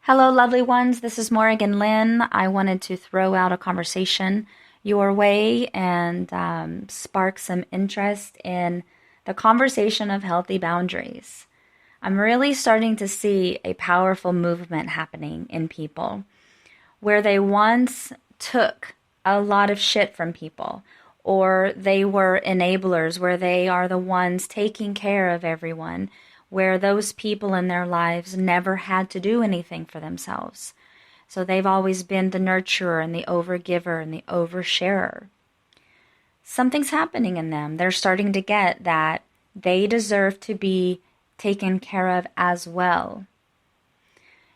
Hello, lovely ones. This is Morrigan Lynn. I wanted to throw out a conversation your way and spark some interest in the conversation of healthy boundaries. I'm really starting to see a powerful movement happening in people where they once took a lot of shit from people, or they were enablers, where they are the ones taking care of everyone, where those people in their lives never had to do anything for themselves. So they've always been the nurturer and the overgiver and the oversharer. Something's happening in them. They're starting to get that they deserve to be taken care of as well.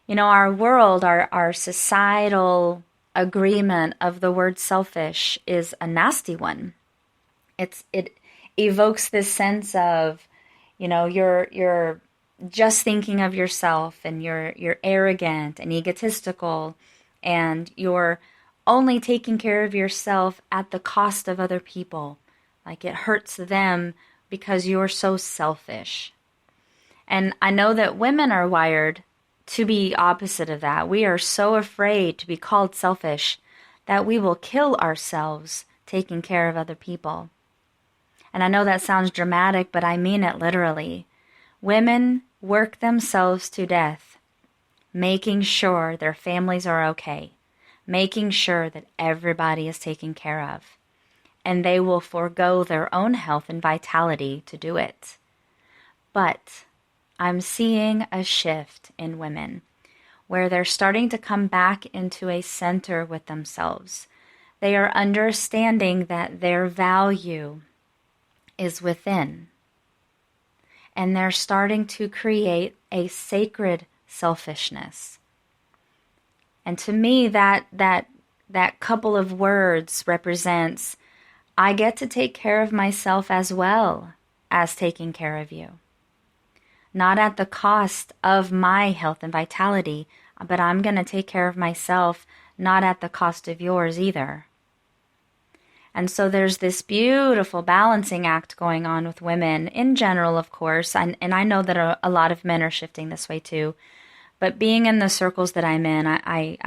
You know, our world, our societal agreement of the word selfish is a nasty one. It evokes this sense of, you know, you're just thinking of yourself, and you're arrogant and egotistical, and you're only taking care of yourself at the cost of other people. Like it hurts them because you're so selfish. And I know that women are wired to be opposite of that. We are so afraid to be called selfish that we will kill ourselves taking care of other people. And I know that sounds dramatic, but I mean it literally. Women work themselves to death, making sure their families are okay, making sure that everybody is taken care of. And they will forego their own health and vitality to do it. But I'm seeing a shift in women where they're starting to come back into a center with themselves. They are understanding that their value is within. And they're starting to create a sacred selfishness. And to me, that couple of words represents, I get to take care of myself as well as taking care of you. Not at the cost of my health and vitality, but I'm going to take care of myself, not at the cost of yours either. And so there's this beautiful balancing act going on with women in general, of course, and I know that a lot of men are shifting this way too. But being in the circles that I'm in, I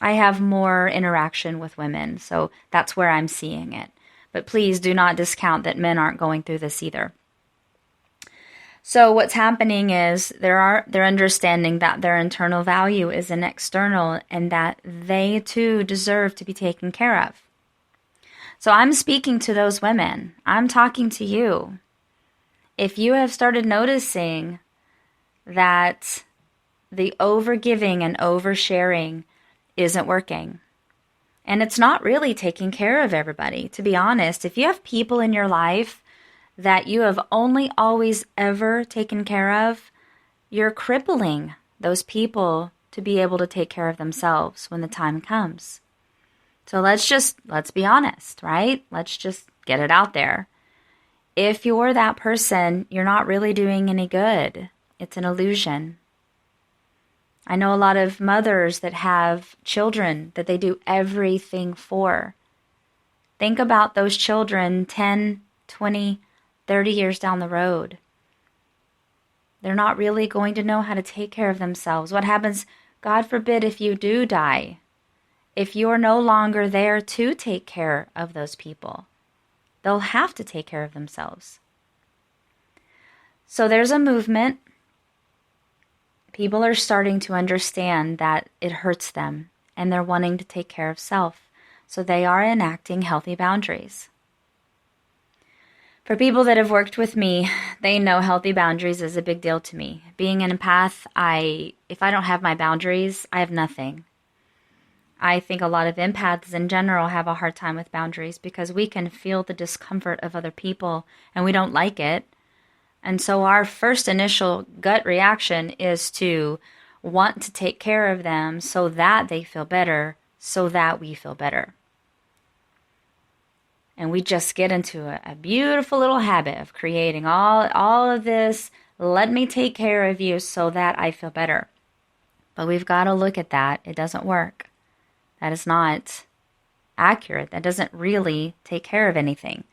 have more interaction with women, so that's where I'm seeing it. But please do not discount that men aren't going through this either. So what's happening is they're understanding that their internal value is an external, and that they too deserve to be taken care of. So I'm speaking to those women. I'm talking to you. If you have started noticing that the overgiving and oversharing isn't working, and it's not really taking care of everybody, to be honest, if you have people in your life that you have only always ever taken care of, you're crippling those people to be able to take care of themselves when the time comes. So let's be honest, right? Let's just get it out there. If you're that person, you're not really doing any good. It's an illusion. I know a lot of mothers that have children that they do everything for. Think about those children 10, 20, 30 years down the road. They're not really going to know how to take care of themselves. What happens, God forbid, if you do die? If you're no longer there to take care of those people, they'll have to take care of themselves. So there's a movement. People are starting to understand that it hurts them, and they're wanting to take care of self. So they are enacting healthy boundaries. For people that have worked with me, they know healthy boundaries is a big deal to me. Being an empath, if I don't have my boundaries, I have nothing. I think a lot of empaths in general have a hard time with boundaries because we can feel the discomfort of other people and we don't like it. And so our first initial gut reaction is to want to take care of them so that they feel better, so that we feel better. And we just get into a beautiful little habit of creating all of this, let me take care of you so that I feel better. But we've got to look at that. It doesn't work. That is not accurate. That doesn't really take care of anything.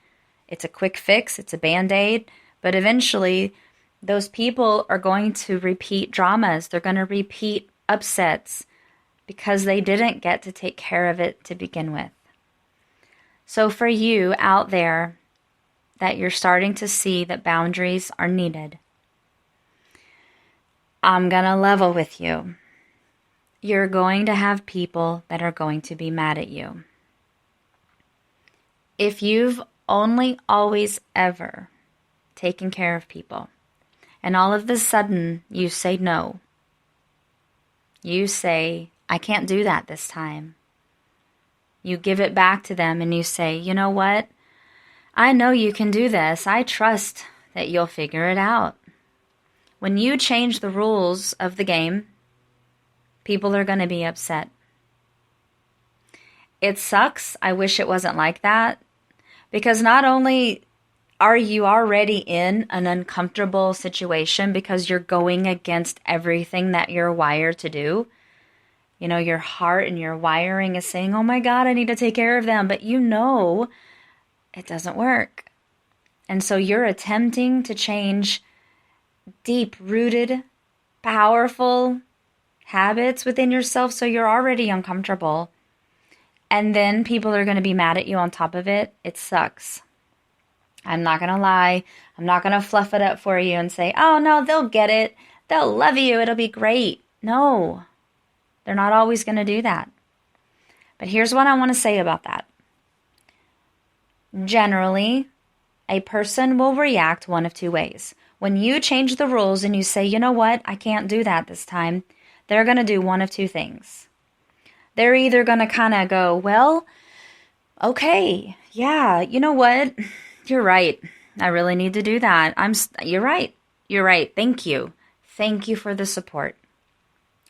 It's a quick fix. It's a Band-Aid. But eventually, Those people are going to repeat dramas. They're going to repeat upsets because they didn't get to take care of it to begin with. So for you out there that you're starting to see that boundaries are needed, I'm going to level with you. You're going to have people that are going to be mad at you. If you've only always ever taken care of people, and all of a sudden you say no, you say, I can't do that this time. You give it back to them and you say, you know what? I know you can do this. I trust that you'll figure it out. When you change the rules of the game, people are going to be upset. It sucks. I wish it wasn't like that. Because not only are you already in an uncomfortable situation because you're going against everything that you're wired to do. You know, your heart and your wiring is saying, oh my God, I need to take care of them. But you know it doesn't work. And so you're attempting to change deep-rooted, powerful habits within yourself. So you're already uncomfortable. And then people are going to be mad at you on top of it. It sucks. I'm not going to lie. I'm not going to fluff it up for you and say, oh no, they'll get it. They'll love you. It'll be great. No. They're not always going to do that. But here's what I want to say about that. Generally, a person will react one of two ways. When you change the rules and you say, you know what, I can't do that this time, they're going to do one of two things. They're either going to kind of go, well, okay, yeah, you know what, you're right. I really need to do that. You're right. You're right. Thank you. Thank you for the support.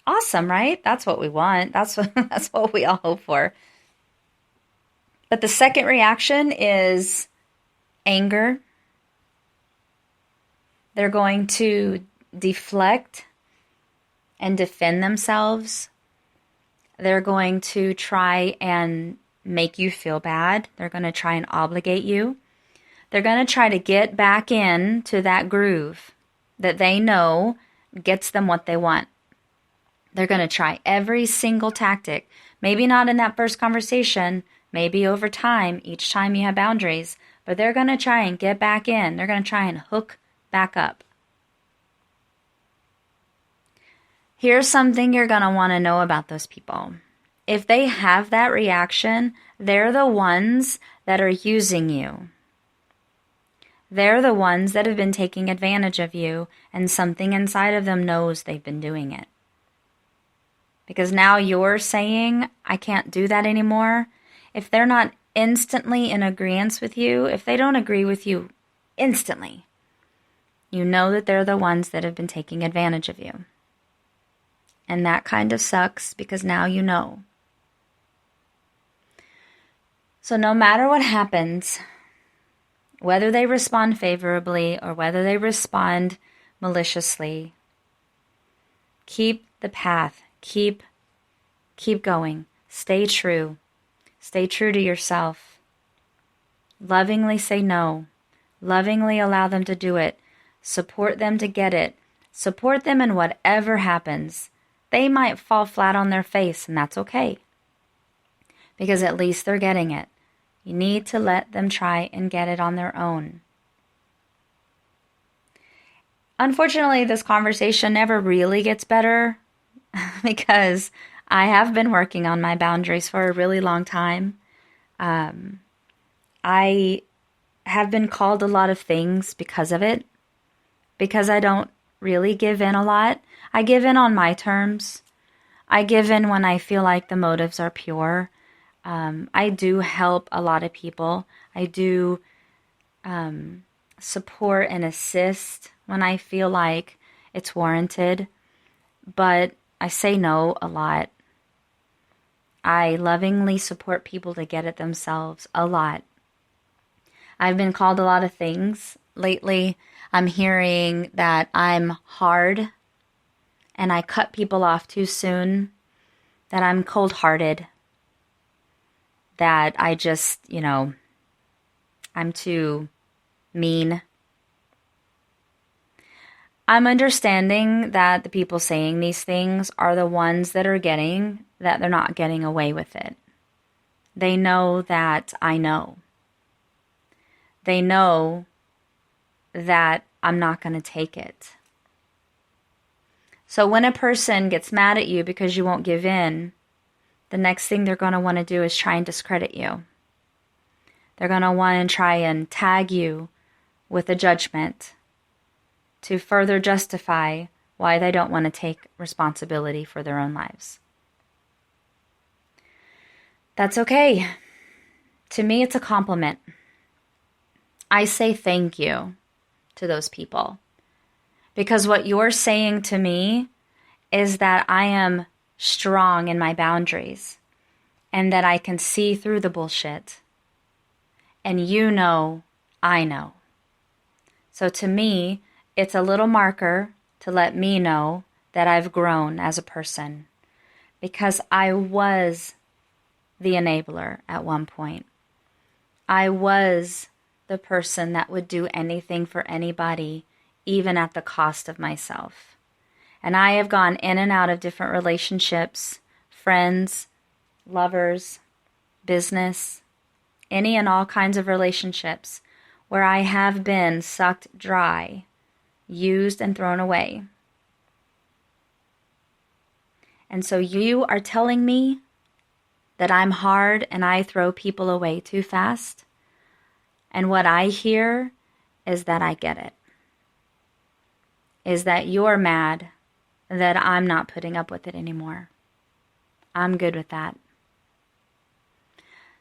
Awesome, right? That's what we want. That's what we all hope for. But the second reaction is anger. They're going to deflect and defend themselves. They're going to try and make you feel bad. They're going to try and obligate you. They're going to try to get back into that groove that they know gets them what they want. They're going to try every single tactic. Maybe not in that first conversation, maybe over time, each time you have boundaries, but they're going to try and get back in. They're going to try and hook back up. Here's something you're going to want to know about those people. If they have that reaction, they're the ones that are using you. They're the ones that have been taking advantage of you, and something inside of them knows they've been doing it. Because now you're saying, I can't do that anymore. If they're not instantly in agreement with you, if they don't agree with you instantly, you know that they're the ones that have been taking advantage of you. And that kind of sucks because now you know. So no matter what happens, whether they respond favorably or whether they respond maliciously, keep the path. Keep going. Stay true. Stay true to yourself. Lovingly say no. Lovingly allow them to do it. Support them to get it. Support them in whatever happens. They might fall flat on their face, and that's okay. Because at least they're getting it. You need to let them try and get it on their own. Unfortunately, this conversation never really gets better because I have been working on my boundaries for a really long time. I have been called a lot of things because of it, because I don't really give in a lot. I give in on my terms. I give in when I feel like the motives are pure. I do help a lot of people. I do support and assist when I feel like it's warranted. But I say no a lot. I lovingly support people to get it themselves a lot. I've been called a lot of things. Lately, I'm hearing that I'm hard and I cut people off too soon, that I'm cold-hearted, that I just, I'm too mean. I'm understanding that the people saying these things are the ones that are getting that they're not getting away with it. They know that I know. They know that I'm not going to take it. So when a person gets mad at you because you won't give in, the next thing they're going to want to do is try and discredit you. They're going to want to try and tag you with a judgment to further justify why they don't want to take responsibility for their own lives. That's okay. To me, it's a compliment. I say thank you to those people. Because what you're saying to me is that I am strong in my boundaries and that I can see through the bullshit. And you know, I know. So to me, it's a little marker to let me know that I've grown as a person. Because I was the enabler at one point. I was the person that would do anything for anybody, even at the cost of myself. And I have gone in and out of different relationships, friends, lovers, business, any and all kinds of relationships where I have been sucked dry, used and thrown away. And so you are telling me that I'm hard and I throw people away too fast? And what I hear is that I get it. Is that you're mad that I'm not putting up with it anymore. I'm good with that.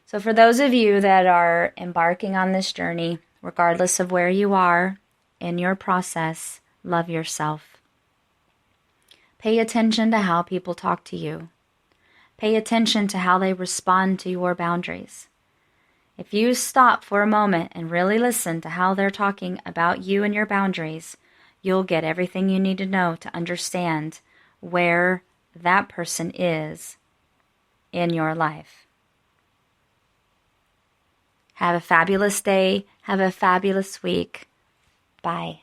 So for those of you that are embarking on this journey, regardless of where you are in your process, love yourself. Pay attention to how people talk to you. Pay attention to how they respond to your boundaries. If you stop for a moment and really listen to how they're talking about you and your boundaries, you'll get everything you need to know to understand where that person is in your life. Have a fabulous day. Have a fabulous week. Bye.